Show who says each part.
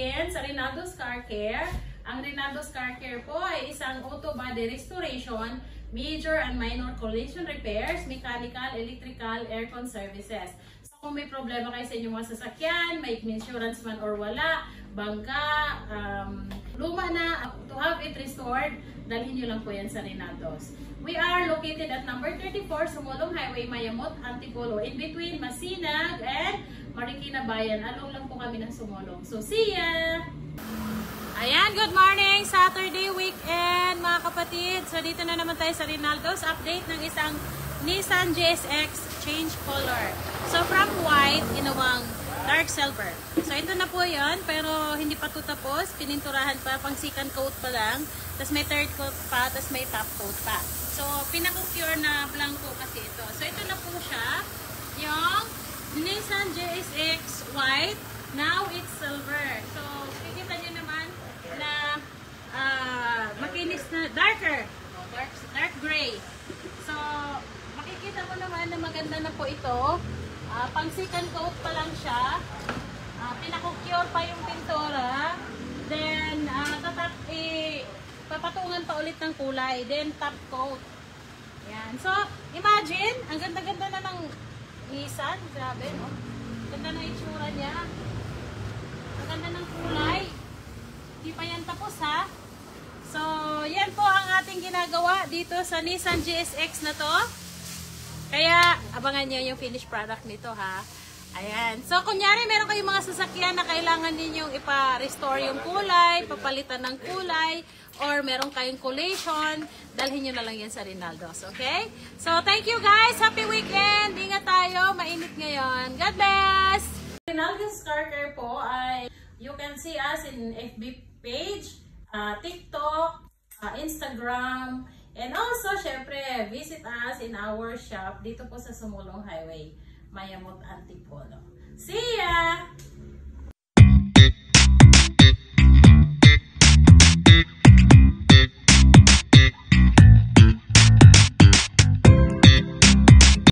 Speaker 1: again sa Rinaldo's Car Care. Ang Rinaldo's Car Care po ay isang auto body restoration, major and minor collision repairs, mechanical, electrical, aircon services. So kung may problema kayo sa inyong mga sasakyan, may insurance man or wala, bangga, luma na, to have it restored, dalhin nyo lang po yan sa Rinaldo's. We are located at number 34, Sumulong Highway, Mayamot, Antipolo, in between Masinag and Marikina Bayan. Along lang po kami ng Sumulong. So, see ya! Ayan, good morning! Saturday weekend, mga kapatid. So, dito na naman tayo sa Rinaldo's. Update ng isang Nissan GSX change color. So, from white, inawang dark silver. So, ito na po yun, pero hindi pa ito tapos. Pininturahan pa, pang second coat pa lang. Tapos may third coat pa, tapos may top coat pa. So, pinaka-cure na blanco kasi ito. So, ito na po siya. Yung Nissan GSX white. Now, it's silver. So, kikita nyo naman na makinis na darker. Dark gray. So, makikita mo naman na maganda na po ito. Pang second coat pa lang siya. Pinaka-cure pa yung pintura. Then, papatungan pa ulit ng kulay. Then, top coat. Yan. So, imagine, ang ganda-ganda na ng Nissan. Grabe, no? Ganda na itsura niya. Ang ganda ng kulay. Hindi pa yan tapos, ha? So, yan po ang ating ginagawa dito sa Nissan GSX na to. Kaya, abangan nyo yung finished product nito, ha? Ayan. So, kunyari, meron kayong mga sasakyan na kailangan ninyong ipa-restore yung kulay, papalitan ng kulay, or meron kayong collation, dalhin nyo na lang yan sa Rinaldo's, okay? So, thank you guys! Happy weekend! Ingat tayo! Mainit ngayon. God bless! Rinaldo's Car Care po ay, you can see us in FB page, TikTok, Instagram, and also, syempre, visit us in our shop dito po sa Sumulong Highway, Mayamot, Antipolo. See ya!